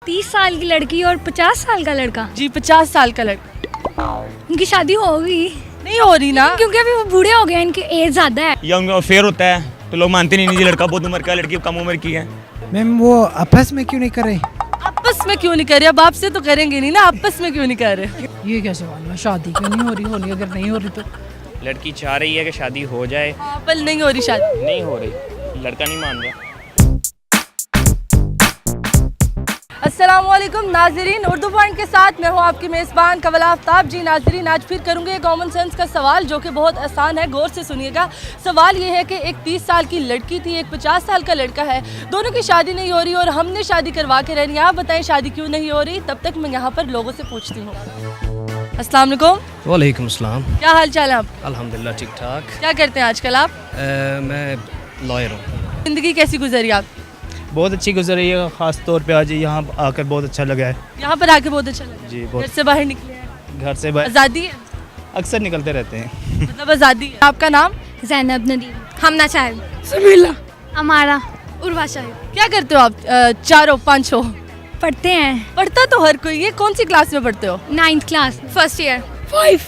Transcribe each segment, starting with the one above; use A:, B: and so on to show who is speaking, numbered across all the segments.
A: 30 साल की लड़की और 50 साल का लड़का।
B: जी 50 साल का लड़का।
A: उनकी शादी होगी
B: नहीं हो रही ना,
A: क्योंकि अभी वो बूढ़े हो गए, इनकी एज ज्यादा है।
C: या उनका अफेयर होता है तो लोग मानते नहीं, लड़का बहुत उम्र का, लड़की कम उम्र की है।
D: मैम वो आपस में क्यों नहीं कर रहे?
B: आपस में क्यों नहीं कर रहे? अब आपसे तो करेंगे नहीं ना, आपस में क्यों नहीं कर रहे?
E: ये क्या सवाल है? शादी क्यों नहीं हो रही? होनी अगर नहीं हो रही तो
C: लड़की चाह रही है कि शादी हो जाए,
B: पर नहीं हो रही शादी।
C: नहीं हो रही, लड़का नहीं मान रहा।
B: अस्सलामुअलैकुम नाजरीन, उर्दू पॉइंट के साथ मैं हूँ आपकी मेज़बान कवल आफ्ताब। जी नाजरीन, आज फिर करूँगी कॉमन सेंस का सवाल जो कि बहुत आसान है, गौर से सुनिएगा। सवाल ये है कि एक 30 साल की लड़की थी, एक 50 साल का लड़का है, दोनों की शादी नहीं हो रही और हमने शादी करवा के रहनी है। आप बताएं शादी क्यों नहीं हो रही? तब तक मैं यहाँ पर लोगों से पूछती हूँ। अस्सलाम वालेकुम।
F: वालेकुम अस्सलाम।
B: क्या हाल चाल है आप?
F: अल्हम्दुलिल्लाह ठीक ठाक।
B: क्या करते हैं आजकल आप?
F: मैं लॉयर हूँ।
B: ज़िंदगी कैसी गुजरी आप?
G: बहुत अच्छी गुजर रही है, ख़ास तौर पे आज यहाँ आकर बहुत अच्छा लगा है।
B: यहाँ पर आके बहुत अच्छा लगा।
G: जी
B: घर
G: बहुत।
B: से बाहर निकले हैं,
G: घर से बाहर
B: आज़ादी है,
G: अक्सर निकलते रहते हैं।
B: मतलब आज़ादी है। आपका नाम?
A: ज़ैनब नदीम, हमना शाहिद,
B: समीला।
A: हमारा उर्वा शाहिद।
B: क्या करते हो आप? चारों पांचों
A: पढ़ते हैं
B: पढ़ता तो हर कोई है। कौन सी क्लास में पढ़ते हो?
A: 9th class, first year,
B: 5,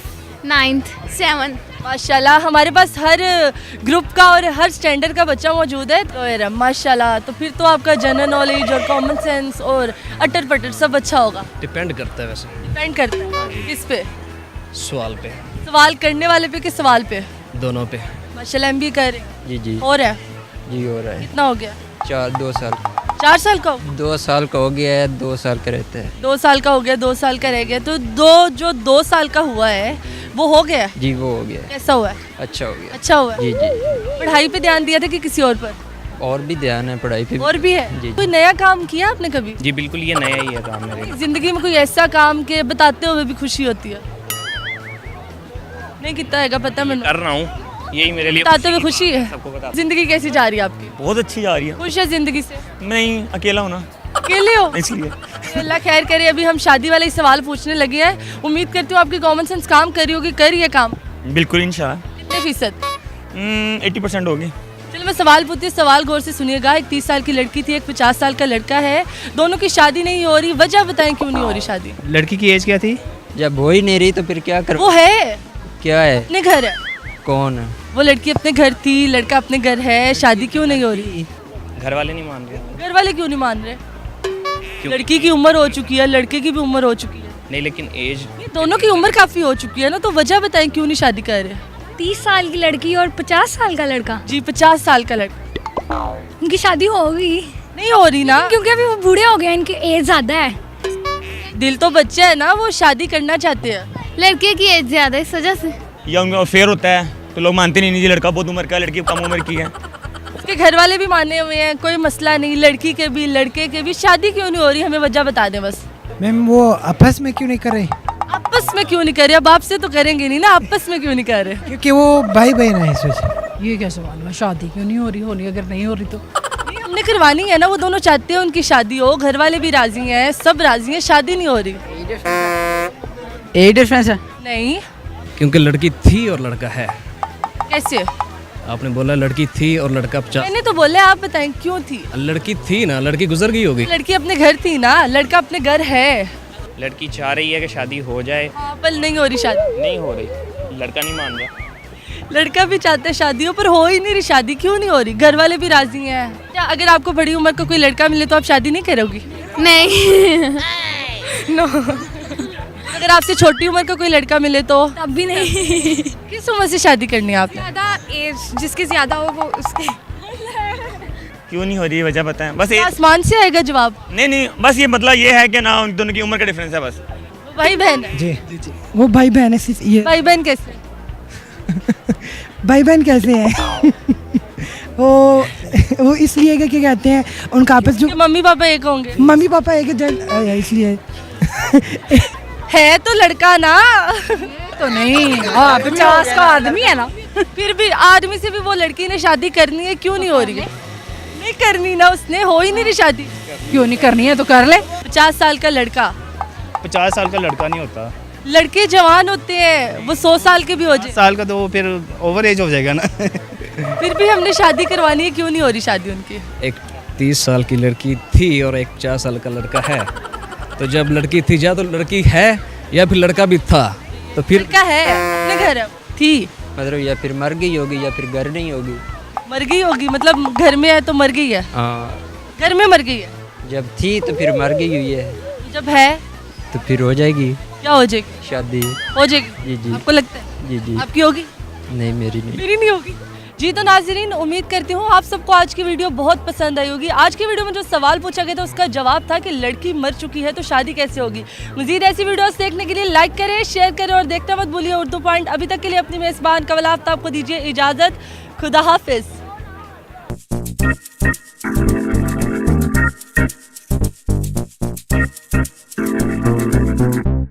A: 9th, 7।
B: माशाल्लाह, हमारे पास हर ग्रुप का और हर स्टैंडर्ड का बच्चा मौजूद है। तो यार माशाल्लाह, तो फिर तो आपका जनरल नॉलेज और कॉमन सेंस और अटर पटर सब अच्छा होगा।
F: डिपेंड करता है वैसे
B: डिपेंड करता है किस पे?
F: सवाल पे,
B: सवाल करने वाले पे कि सवाल पे?
F: दोनों पे।
B: माशाल्लाह MBA कर रहे हैं।
H: जी जी
B: और है
H: जी हो रहा है।
B: कितना हो गया?
H: 2 साल
B: 4 साल का?
H: 2 साल का हो गया है, 2 साल का रहता है।
B: 2 साल का हो गया, 2 साल का रह गया। तो जो 2 साल का हुआ है वो हो गया है?
H: जी वो हो गया है,
B: कैसा हुआ है?
H: अच्छा हो गया।
B: अच्छा हुआ है।
H: जी जी
B: पढ़ाई पे ध्यान दिया था कि किसी और पर?
H: और भी ध्यान है पढ़ाई पे।
B: और भी है।
H: जी।
B: कोई नया काम किया आपने कभी
C: जी बिल्कुल, ये नया ही है काम मेरे लिए।
B: जिंदगी में? कोई ऐसा काम के बताते हुए भी खुशी होती है? नहीं कितना है पता मैंने,
C: कर रहा हूँ, यही मेरे लिए
B: बताते हुए खुशी है।
C: सबको बता।
B: जिंदगी कैसी जा रही है आपकी?
C: बहुत अच्छी जा रही है।
B: खुश है जिंदगी से?
C: नहीं, अकेला हूँ ना,
B: अकेले हो?
C: इसलिए।
B: अल्लाह खैर करे। अभी हम शादी वाले ही सवाल पूछने लगे हैं। उम्मीद करती हूँ आपकी कॉमन सेंस काम कर रही होगी। कर रही है काम?
C: बिल्कुल इंशाल्लाह।
B: कितने फीसद?
C: 80% होगी।
B: चलो मैं सवाल पूछती हूँ, सवाल गौर से सुनिएगा। एक 30 साल की लड़की थी, एक 50 साल का लड़का है, दोनों की शादी नहीं हो रही। वजह बताएं क्यों नहीं हो रही शादी?
G: लड़की की एज क्या थी?
H: जब हो ही नहीं रही तो फिर क्या कर?
B: वो है
H: क्या है?
B: अपने घर है।
H: कौन है?
B: वो लड़की अपने घर थी, लड़का अपने घर है, शादी क्यों नहीं हो रही?
C: घर वाले नहीं मान रहे।
B: घर वाले क्यों नहीं मान रहे? लड़की की उम्र हो चुकी है, लड़के की भी उम्र हो चुकी है।
C: नहीं, लेकिन एज
B: ये दोनों की उम्र काफी हो चुकी है ना, तो वजह बताएं क्यों नहीं शादी कर रहे?
A: 30 साल की लड़की और 50 साल का लड़का।
B: जी 50 साल का लड़का।
A: उनकी शादी होगी
B: नहीं हो रही ना,
A: क्योंकि अभी वो बूढ़े हो गए, इनकी एज ज्यादा है।
B: दिल तो बच्चे है ना, वो शादी करना चाहते हैं।
A: लड़के की एज ज्यादा है, इस वजह से।
C: या उनका अफेयर होता है तो लोग मानते नहीं, लड़का बहुत उम्र का, लड़की कम उम्र की है।
B: उसके घर वाले भी माने हुए हैं, कोई मसला नहीं। लड़की के भी लड़के के भी शादी क्यों नहीं हो रही? हमें वजह बता दें बस।
D: मैम वो आपस में क्यों नहीं कर रहे?
B: आपस में क्यों नहीं कर रहे? अब आपसे तो करेंगे नहीं ना, आपस में क्यों नहीं कर रहे?
D: क्योंकि वो भाई बहन है, इस वजह।
E: ये क्या सवाल है? शादी क्यों नहीं हो रही? होनी अगर नहीं हो रही तो
B: हमने करवानी है ना, वो दोनों चाहते हैं उनकी शादी हो, घर वाले भी राजी हैं, सब राजी हैं, शादी नहीं हो रही।
E: यही डिफरेंस है।
B: नहीं,
F: क्योंकि लड़की थी और लड़का है।
B: कैसे?
F: आपने बोला लड़की थी और लड़का 50।
B: मैंने तो बोले, आप बताएं क्यों थी?
F: लड़की थी ना, लड़की गुजर गई होगी।
B: लड़की अपने घर थी ना, लड़का अपने घर है।
C: लड़की चाह रही है कि शादी हो जाए,
B: पर नहीं हो रही शादी।
C: नहीं हो रही, लड़का नहीं मान रहा।
B: लड़का भी चाहता है शादियों, पर हो ही नहीं रही शादी। क्यों नहीं हो रही? घर वाले भी राजी हैं। क्या अगर आपको बड़ी उम्र का कोई लड़का मिले तो आप शादी नहीं करोगी?
A: नहीं।
B: नो। अगर आपसे छोटी उम्र का कोई लड़का मिले तो?
A: तब भी नहीं।
B: किस उम्र से शादी करनी है आपने?
A: ज्यादा एज जिसकी ज्यादा हो वो उसके।
C: क्यों नहीं हो रही, वजह बताएं बस।
B: आसमान से आएगा जवाब?
C: नहीं, बस ये मतलब ये है कि ना, उन दोनों की उम्र का डिफरेंस है बस।
B: भाई बहन है?
D: जी वो भाई बहन है, सिर्फ ये।
B: भाई बहन कैसे?
D: भाई बहन कैसे हैं? वो इसलिए कि क्या कहते हैं, उनका आपस जो
B: कि मम्मी पापा एक होंगे?
D: मम्मी पापा एक इसलिए।
B: है तो लड़का ना।
E: तो नहीं। हाँ 50 का आदमी है ना।
B: फिर भी आदमी से भी वो लड़की ने शादी करनी है, क्यों नहीं हो रही? नहीं करनी ना, उसने हो ही नहीं रही शादी।
E: क्यों नहीं करनी है? तो कर ले।
B: 50 साल का लड़का।
G: 50 साल का लड़का नहीं होता।
B: लड़के जवान होते हैं, वो 100 साल के भी हो
G: 5
B: जाए।
G: साल का तो वो फिर ओवर एज हो जाएगा ना।
B: फिर भी हमने शादी करवानी है, क्यों नहीं हो रही शादी उनकी?
F: एक 30 साल की लड़की थी और एक 50 साल का लड़का है। तो जब लड़की थी या तो लड़की है या फिर लड़का भी था, तो फिर
B: लड़का है अपने घर थी,
H: मतलब या फिर मर गई होगी या फिर घर नहीं होगी।
B: मर गई होगी, मतलब घर में है तो मर गई है,
H: हाँ,
B: घर में मर गई है।
H: जब थी तो फिर मर गई हुई है,
B: जब है
H: तो फिर हो जाएगी
B: क्या हो जाएगी?
H: शादी।
B: हो जाएगी।
H: जी जी
B: आपको लगता है?
H: जी जी।
B: आपकी होगी?
H: नहीं, मेरी नहीं।
B: मेरी नहीं होगी। जी तो नाज़रीन, उम्मीद करती हूँ आप सबको आज की वीडियो बहुत पसंद आई होगी। आज की वीडियो में जो सवाल पूछा गया था उसका जवाब था कि लड़की मर चुकी है तो शादी कैसे होगी। मजीद ऐसी वीडियोस देखने के लिए लाइक करें, शेयर करें और देखना मत भूलिए उर्दू पॉइंट। अभी तक के लिए अपनी मेज़बान कवल आफ्ताब को दीजिए इजाज़त। खुदा हाफिज़।